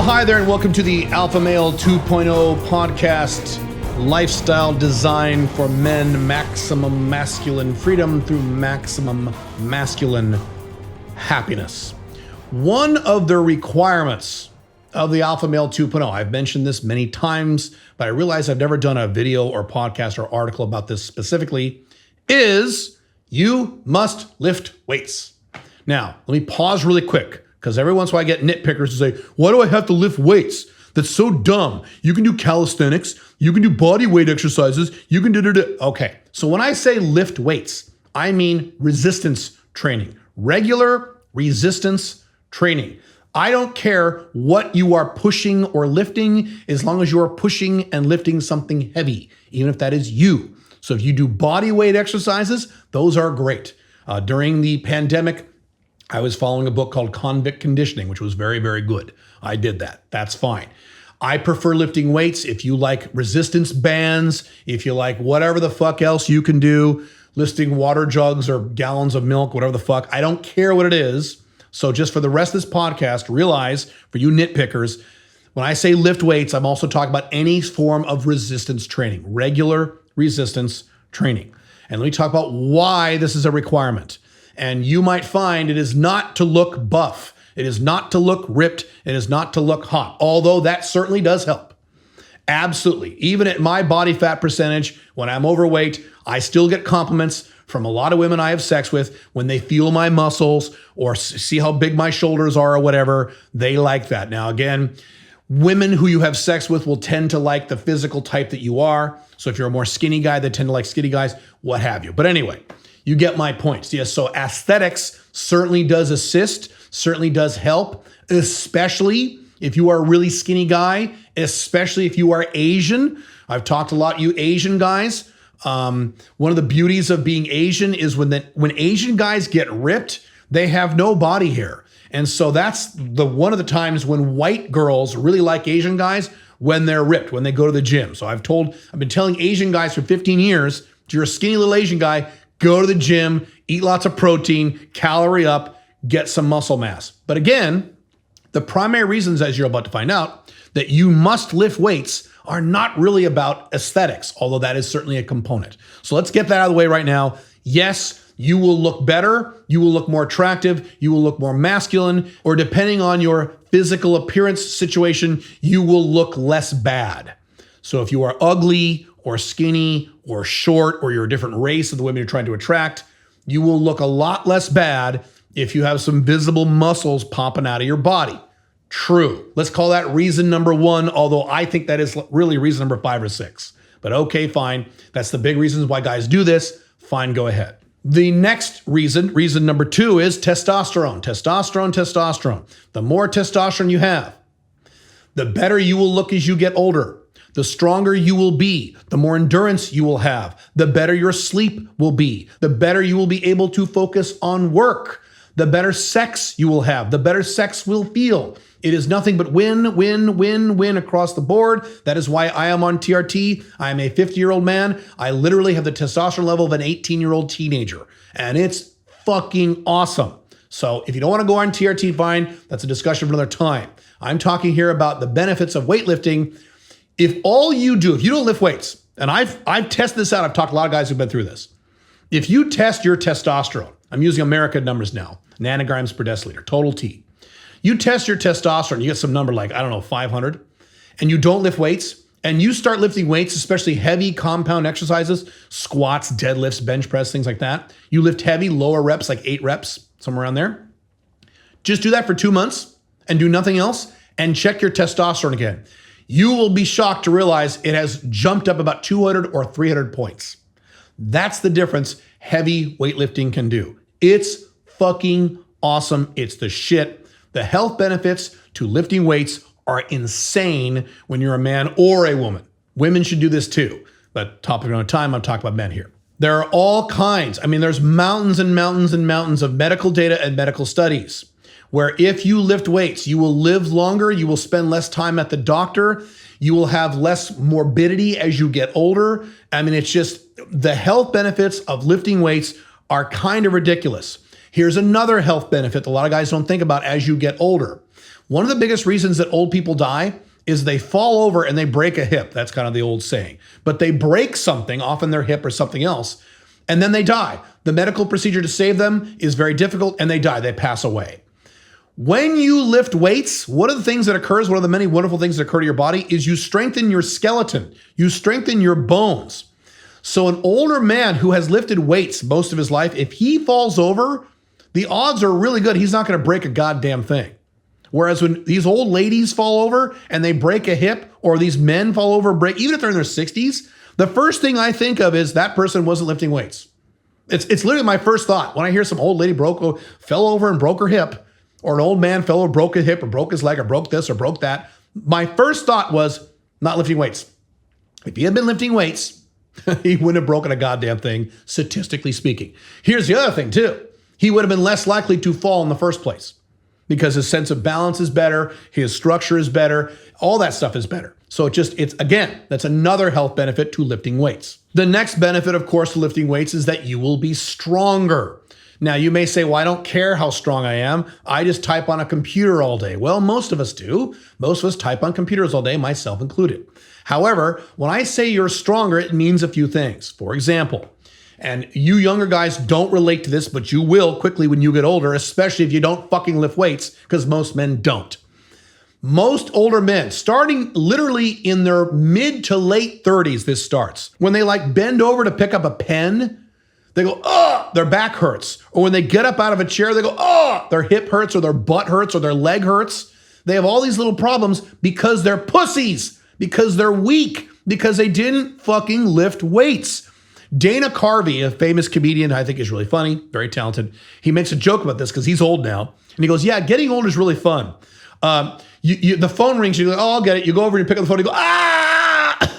hi there, and welcome to the Alpha Male 2.0 podcast, lifestyle design for men, maximum masculine freedom through maximum masculine happiness. One of the requirements of the Alpha Male 2.0, I've mentioned this many times, but I realize I've never done a video or podcast or article about this specifically, is you must lift weights. Now, let me pause really quick, because every once in a while I get nitpickers who say, why do I have to lift weights? That's so dumb. You can do calisthenics, you can do body weight exercises, you can do. Okay, so when I say lift weights, I mean resistance training, regular resistance training. I don't care what you are pushing or lifting, as long as you are pushing and lifting something heavy, even if that is you. So if you do body weight exercises, those are great. During the pandemic, I was following a book called Convict Conditioning, which was very, very good. I did that. That's fine. I prefer lifting weights. If you like resistance bands, if you like whatever the fuck else you can do, lifting water jugs or gallons of milk, whatever the fuck, I don't care what it is. So just for the rest of this podcast, realize, for you nitpickers, when I say lift weights, I'm also talking about any form of resistance training, regular resistance training. And let me talk about why this is a requirement. And you might find it is not to look buff. It is not to look ripped. It is not to look hot, although that certainly does help. Absolutely. Even at my body fat percentage, when I'm overweight, I still get compliments from a lot of women I have sex with when they feel my muscles or see how big my shoulders are or whatever. They like that. Now, again, women who you have sex with will tend to like the physical type that you are. So if you're a more skinny guy, they tend to like skinny guys, what have you. But anyway, you get my points. Yes, so aesthetics certainly does assist, certainly does help, especially if you are a really skinny guy, especially if you are Asian. I've talked a lot, you Asian guys. One of the beauties of being Asian is when Asian guys get ripped, they have no body hair. And so that's one of the times when white girls really like Asian guys, when they're ripped, when they go to the gym. So I've been telling Asian guys for 15 years, if you're a skinny little Asian guy, go to the gym, eat lots of protein, calorie up, get some muscle mass. But again, the primary reasons, as you're about to find out, that you must lift weights are not really about aesthetics, although that is certainly a component. So let's get that out of the way right now. Yes, you will look better, you will look more attractive, you will look more masculine, or depending on your physical appearance situation, you will look less bad. So if you are ugly or skinny or short, or you're a different race of the women you're trying to attract, you will look a lot less bad if you have some visible muscles popping out of your body. True. Let's call that reason number one, although I think that is really reason number 5 or 6. But okay, fine. That's the big reasons why guys do this. Fine, go ahead. The next reason number 2, is testosterone. Testosterone. The more testosterone you have, the better you will look as you get older. The stronger you will be, the more endurance you will have, the better your sleep will be, the better you will be able to focus on work, the better sex you will have, the better sex will feel. It is nothing but win, win, win, win across the board. That is why I am on TRT. I am a 50-year-old man. I literally have the testosterone level of an 18-year-old teenager, and it's fucking awesome. So if you don't want to go on TRT, fine. That's a discussion for another time. I'm talking here about the benefits of weightlifting. If you don't lift weights, and I've tested this out, I've talked to a lot of guys who've been through this. If you test your testosterone, I'm using American numbers now, nanograms per deciliter, total T. You test your testosterone, you get some number like, 500, and you don't lift weights, and you start lifting weights, especially heavy compound exercises, squats, deadlifts, bench press, things like that. You lift heavy, lower reps, like 8 reps, somewhere around there. Just do that for 2 months and do nothing else, and check your testosterone again. You will be shocked to realize it has jumped up about 200 or 300 points. That's the difference heavy weightlifting can do. It's fucking awesome. It's the shit. The health benefits to lifting weights are insane when you're a man or a woman. Women should do this too, but topic of time, I'm talking about men here. There are all kinds. There's mountains and mountains and mountains of medical data and medical studies where if you lift weights, you will live longer, you will spend less time at the doctor, you will have less morbidity as you get older. It's just the health benefits of lifting weights are kind of ridiculous. Here's another health benefit that a lot of guys don't think about as you get older. One of the biggest reasons that old people die is they fall over and they break a hip. That's kind of the old saying. But they break something, often their hip or something else, and then they die. The medical procedure to save them is very difficult, and they die. They pass away. When you lift weights, one of the things that occurs, one of the many wonderful things that occur to your body is you strengthen your skeleton. You strengthen your bones. So an older man who has lifted weights most of his life, if he falls over, the odds are really good he's not going to break a goddamn thing. Whereas when these old ladies fall over and they break a hip, or these men fall over and break, even if they're in their 60s, the first thing I think of is that person wasn't lifting weights. It's literally my first thought. When I hear some old lady fell over and broke her hip, or an old man fell over, broke a hip, or broke his leg, or broke this, or broke that, my first thought was not lifting weights. If he had been lifting weights, he wouldn't have broken a goddamn thing, statistically speaking. Here's the other thing too. He would have been less likely to fall in the first place because his sense of balance is better, his structure is better, all that stuff is better. So it's again, that's another health benefit to lifting weights. The next benefit, of course, to lifting weights is that you will be stronger. Now, you may say, well, I don't care how strong I am. I just type on a computer all day. Well, most of us do. Most of us type on computers all day, myself included. However, when I say you're stronger, it means a few things. For example, and you younger guys don't relate to this, but you will quickly when you get older, especially if you don't fucking lift weights, because most men don't. Most older men, starting literally in their mid to late 30s, this starts. When they bend over to pick up a pen, they go, oh, their back hurts. Or when they get up out of a chair, they go, oh, their hip hurts, or their butt hurts, or their leg hurts. They have all these little problems because they're pussies, because they're weak, because they didn't fucking lift weights. Dana Carvey, a famous comedian, I think is really funny, very talented. He makes a joke about this because he's old now. And he goes, yeah, getting old is really fun. The phone rings, you go, oh, I'll get it. You go over and you pick up the phone, you go, ah!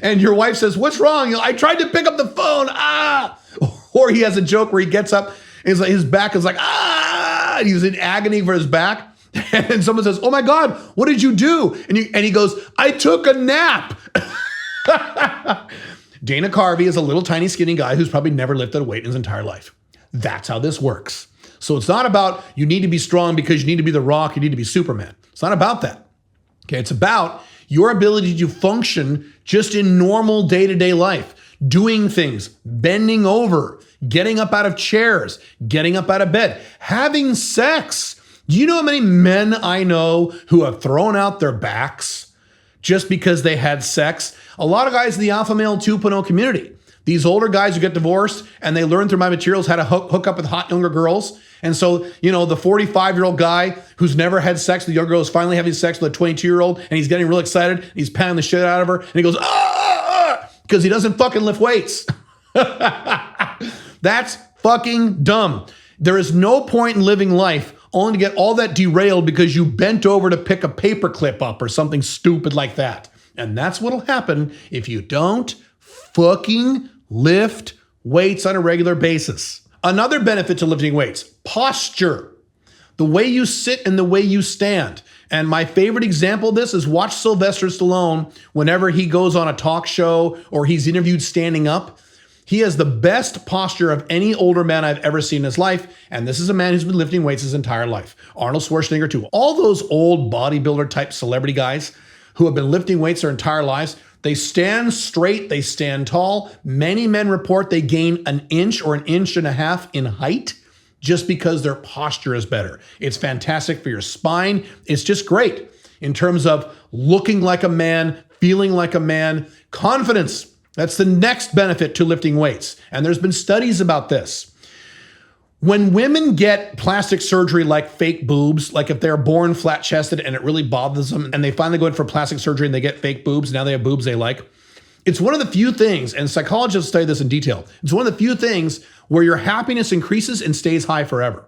And your wife says, what's wrong? You go, I tried to pick up the phone, ah! Or he has a joke where he gets up, and his back is like, ah! And he's in agony for his back. And someone says, oh my God, what did you do? And he goes, I took a nap. Dana Carvey is a little tiny skinny guy who's probably never lifted a weight in his entire life. That's how this works. So it's not about you need to be strong because you need to be the Rock, you need to be Superman. It's not about that. Okay, it's about your ability to function just in normal day-to-day life, doing things, bending over, getting up out of chairs, getting up out of bed, having sex. Do you know how many men I know who have thrown out their backs just because they had sex? A lot of guys in the Alpha Male 2.0 community, these older guys who get divorced and they learn through my materials how to hook up with hot younger girls. And so, the 45-year-old guy who's never had sex with a young girl is finally having sex with a 22-year-old, and he's getting real excited. And he's pounding the shit out of her, and he goes, because he doesn't fucking lift weights. That's fucking dumb. There is no point in living life only to get all that derailed because you bent over to pick a paper clip up or something stupid like that. And that's what'll happen if you don't fucking lift weights on a regular basis. Another benefit to lifting weights, posture. The way you sit and the way you stand. And my favorite example of this is watch Sylvester Stallone whenever he goes on a talk show or he's interviewed standing up. He has the best posture of any older man I've ever seen in his life. And this is a man who's been lifting weights his entire life. Arnold Schwarzenegger too. All those old bodybuilder type celebrity guys who have been lifting weights their entire lives, they stand straight, they stand tall. Many men report they gain an inch or an inch and a half in height just because their posture is better. It's fantastic for your spine. It's just great in terms of looking like a man, feeling like a man, confidence. That's the next benefit to lifting weights. And there's been studies about this. When women get plastic surgery like fake boobs, like if they're born flat-chested and it really bothers them and they finally go in for plastic surgery and they get fake boobs, now they have boobs they like. It's one of the few things, and psychologists study this in detail, it's one of the few things where your happiness increases and stays high forever.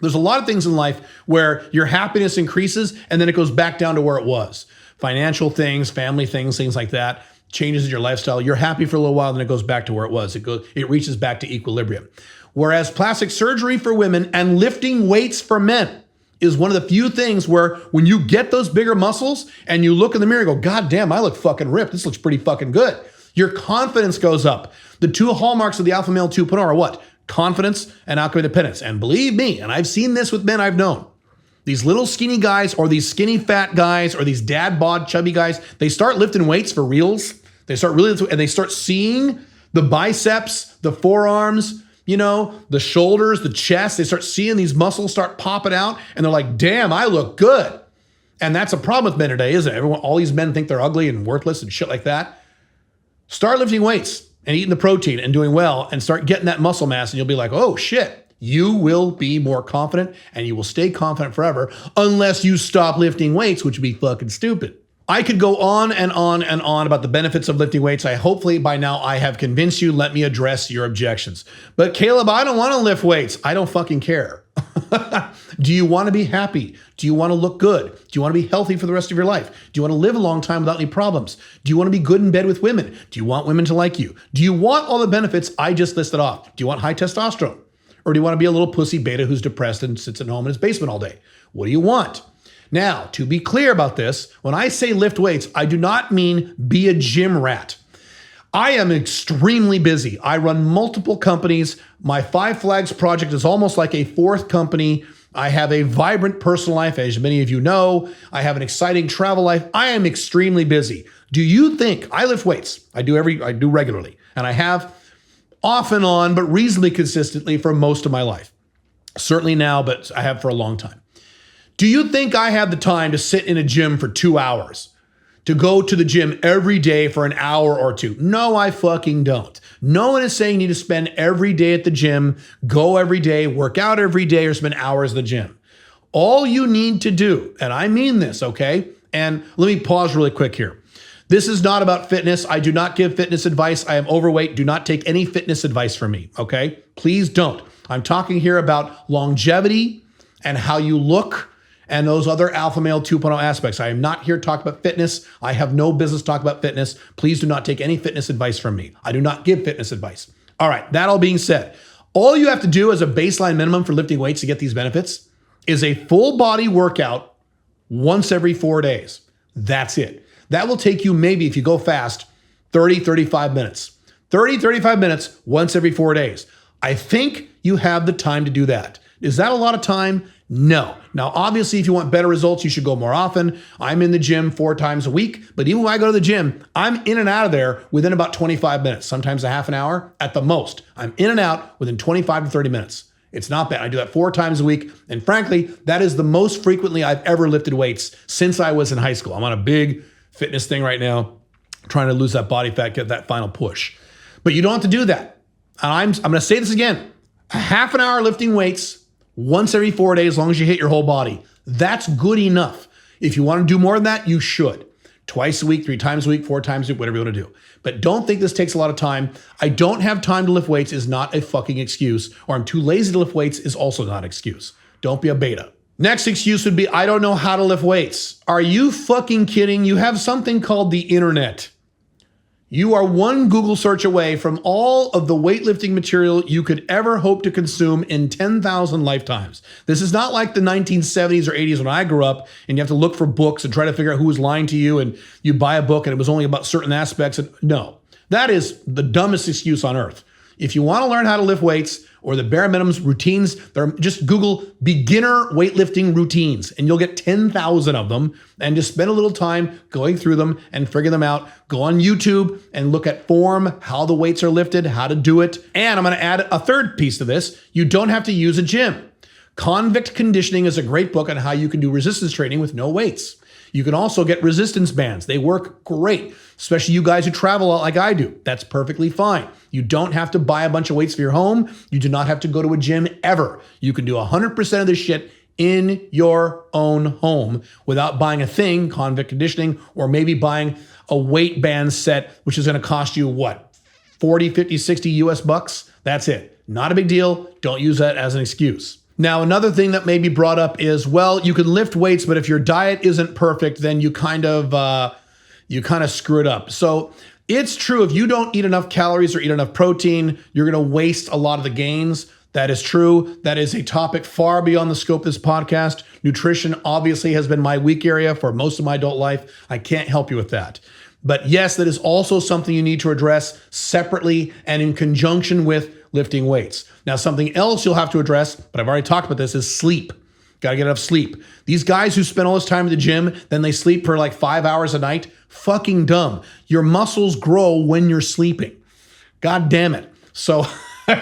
There's a lot of things in life where your happiness increases and then it goes back down to where it was. Financial things, family things, things like that, changes in your lifestyle. You're happy for a little while, then it goes back to where it was. It reaches back to equilibrium. Whereas plastic surgery for women and lifting weights for men is one of the few things where when you get those bigger muscles and you look in the mirror and go, God damn, I look fucking ripped. This looks pretty fucking good. Your confidence goes up. The two hallmarks of the Alpha Male 2.0 are what? Confidence and outcome independence. And believe me, and I've seen this with men I've known, These little skinny guys or these skinny fat guys or these dad bod chubby guys, they start lifting weights for reals. They start seeing the biceps, the forearms, the shoulders, the chest. They start seeing these muscles start popping out and they're like, damn, I look good. And that's a problem with men today, isn't it? All these men think they're ugly and worthless and shit like that. Start lifting weights and eating the protein and doing well and start getting that muscle mass and you'll be like, oh shit. You will be more confident and you will stay confident forever unless you stop lifting weights, which would be fucking stupid. I could go on and on and on about the benefits of lifting weights. Hopefully by now I have convinced you. Let me address your objections. But Caleb, I don't want to lift weights. I don't fucking care. Do you want to be happy? Do you want to look good? Do you want to be healthy for the rest of your life? Do you want to live a long time without any problems? Do you want to be good in bed with women? Do you want women to like you? Do you want all the benefits I just listed off? Do you want high testosterone? Or do you want to be a little pussy beta who's depressed and sits at home in his basement all day? What do you want? Now, to be clear about this, when I say lift weights, I do not mean be a gym rat. I am extremely busy. I run multiple companies. My Five Flags project is almost like a fourth company. I have a vibrant personal life, as many of you know. I have an exciting travel life. I am extremely busy. Do you think I lift weights? I do regularly, and I have off and on, but reasonably consistently for most of my life. Certainly now, but I have for a long time. Do you think I have the time to sit in a gym for 2 hours? To go to the gym every day for an hour or two? No, I fucking don't. No one is saying you need to spend every day at the gym, go every day, work out every day, or spend hours at the gym. All you need to do, and I mean this, okay? And let me pause really quick here. This is not about fitness. I do not give fitness advice. I am overweight. Do not take any fitness advice from me, okay? Please don't. I'm talking here about longevity and how you look and those other alpha male 2.0 aspects. I am not here to talk about fitness. I have no business talking about fitness. Please do not take any fitness advice from me. I do not give fitness advice. All right, that all being said, all you have to do as a baseline minimum for lifting weights to get these benefits is a full body workout once every 4 days. That's it. That will take you maybe, if you go fast, 30, 35 minutes. 30, 35 minutes once every 4 days. I think you have the time to do that. Is that a lot of time? No. Now, obviously, if you want better results, you should go more often. I'm in the gym 4 times a week, but even when I go to the gym, I'm in and out of there within about 25 minutes, sometimes a half an hour at the most. I'm in and out within 25 to 30 minutes. It's not bad. I do that 4 times a week. And frankly, that is the most frequently I've ever lifted weights since I was in high school. I'm on a big fitness thing right now, trying to lose that body fat, get that final push. But you don't have to do that. And I'm going to say this again. A half an hour lifting weights once every 4 days, as long as you hit your whole body. That's good enough. If you want to do more than that, you should. Twice a week, 3 times a week, 4 times a week, whatever you want to do. But don't think this takes a lot of time. I don't have time to lift weights is not a fucking excuse, or I'm too lazy to lift weights is also not an excuse. Don't be a beta. Next excuse would be, I don't know how to lift weights. Are you fucking kidding? You have something called the internet. You are one Google search away from all of the weightlifting material you could ever hope to consume in 10,000 lifetimes. This is not like the 1970s or 80s when I grew up and you have to look for books and try to figure out who was lying to you and you buy a book and it was only about certain aspects. And no, that is the dumbest excuse on earth. If you want to learn how to lift weights or the bare minimums routines, just Google beginner weightlifting routines and you'll get 10,000 of them, and just spend a little time going through them and figure them out. Go on YouTube and look at form, how the weights are lifted, how to do it. And I'm going to add a third piece to this. You don't have to use a gym. Convict Conditioning is a great book on how you can do resistance training with no weights. You can also get resistance bands. They work great, especially you guys who travel a lot like I do. That's perfectly fine. You don't have to buy a bunch of weights for your home. You do not have to go to a gym ever. You can do 100% of this shit in your own home without buying a thing, Convict Conditioning, or maybe buying a weight band set, which is going to cost you what, 40, 50, 60 US bucks? That's it. Not a big deal. Don't use that as an excuse. Now, another thing that may be brought up is, well, you can lift weights, but if your diet isn't perfect, then you kind of screw it up. So it's true, if you don't eat enough calories or eat enough protein, you're going to waste a lot of the gains. That is true. That is a topic far beyond the scope of this podcast. Nutrition obviously has been my weak area for most of my adult life. I can't help you with that. But yes, that is also something you need to address separately and in conjunction with lifting weights. Now, something else you'll have to address, but I've already talked about this, is sleep. Got to get enough sleep. These guys who spend all this time at the gym, then they sleep for like 5 hours a night, fucking dumb. Your muscles grow when you're sleeping. God damn it. So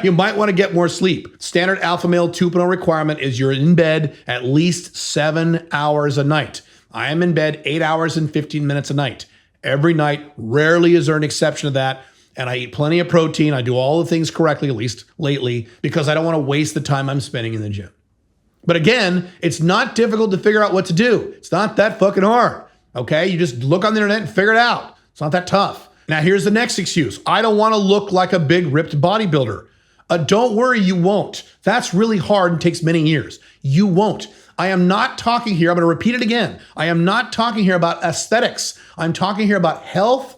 you might want to get more sleep. Standard alpha male 2.0 requirement is you're in bed at least 7 hours a night. I am in bed 8 hours and 15 minutes a night. Every night, rarely is there an exception to that. And I eat plenty of protein. I do all the things correctly, at least lately, because I don't want to waste the time I'm spending in the gym. But again, it's not difficult to figure out what to do. It's not that fucking hard, okay? You just look on the internet and figure it out. It's not that tough. Now, here's the next excuse. I don't want to look like a big ripped bodybuilder. Don't worry, you won't. That's really hard and takes many years. You won't. I am not talking here, I'm going to repeat it again. I am not talking here about aesthetics. I'm talking here about health,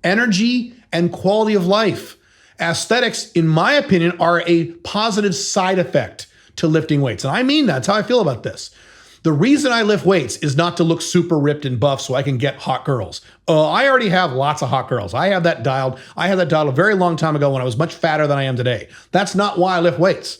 energy, and quality of life. Aesthetics, in my opinion, are a positive side effect to lifting weights. And I mean that. That's how I feel about this. The reason I lift weights is not to look super ripped and buff so I can get hot girls. I already have lots of hot girls. I have that dialed. I had that dialed a very long time ago when I was much fatter than I am today. That's not why I lift weights.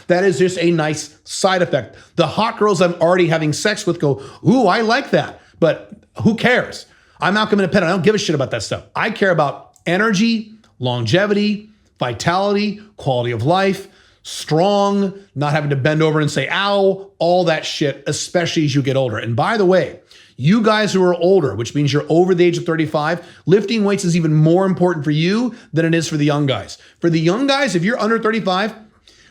That is just a nice side effect. The hot girls I'm already having sex with go, ooh, I like that. But who cares? I'm Malcolm Independent. I don't give a shit about that stuff. I care about energy, longevity, vitality, quality of life, strong, not having to bend over and say, ow, all that shit, especially as you get older. And by the way, you guys who are older, which means you're over the age of 35, lifting weights is even more important for you than it is for the young guys. For the young guys, if you're under 35,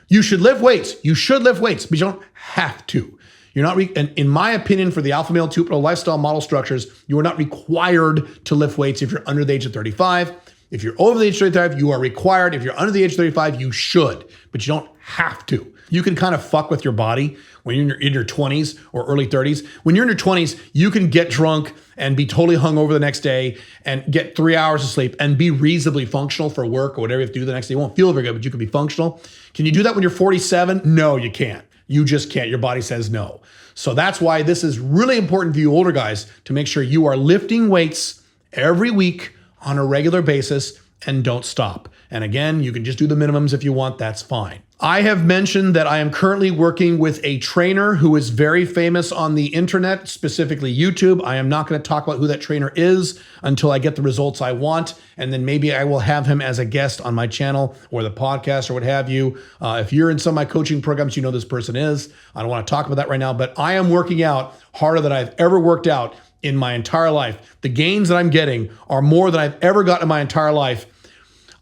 you should lift weights. You should lift weights, but you don't have to. You're not, and in my opinion, for the alpha male 2.0 lifestyle model structures, you are not required to lift weights if you're under the age of 35. If you're over the age of 35, you are required. If you're under the age of 35, you should, but you don't have to. You can kind of fuck with your body when you're in your 20s or early 30s. When you're in your 20s, you can get drunk and be totally hungover the next day and get 3 hours of sleep and be reasonably functional for work or whatever you have to do the next day. You won't feel very good, but you can be functional. Can you do that when you're 47? No, you can't. You just can't. Your body says no. So that's why this is really important for you older guys to make sure you are lifting weights every week on a regular basis and don't stop. And again, you can just do the minimums if you want, that's fine. I have mentioned that I am currently working with a trainer who is very famous on the internet, specifically YouTube. I am not going to talk about who that trainer is until I get the results I want. And then maybe I will have him as a guest on my channel or the podcast or what have you. If you're in some of my coaching programs, you know this person is. I don't want to talk about that right now, but I am working out harder than I've ever worked out in my entire life. The gains that I'm getting are more than I've ever gotten in my entire life.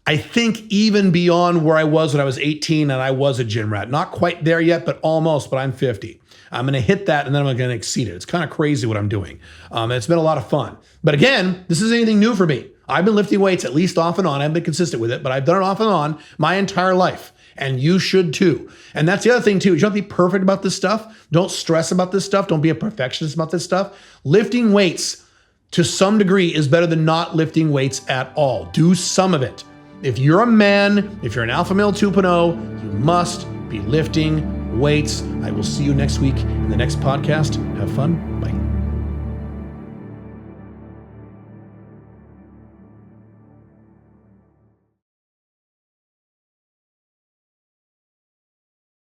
I think even beyond where I was when I was 18 and I was a gym rat. Not quite there yet, but almost, but I'm 50. I'm going to hit that and then I'm going to exceed it. It's kind of crazy what I'm doing. It's been a lot of fun. But again, this isn't anything new for me. I've been lifting weights at least off and on. I've been consistent with it, but I've done it off and on my entire life. And you should too. And that's the other thing too. You don't be perfect about this stuff. Don't stress about this stuff. Don't be a perfectionist about this stuff. Lifting weights to some degree is better than not lifting weights at all. Do some of it. If you're a man, if you're an alpha male 2.0, you must be lifting weights. I will see you next week in the next podcast. Have fun. Bye.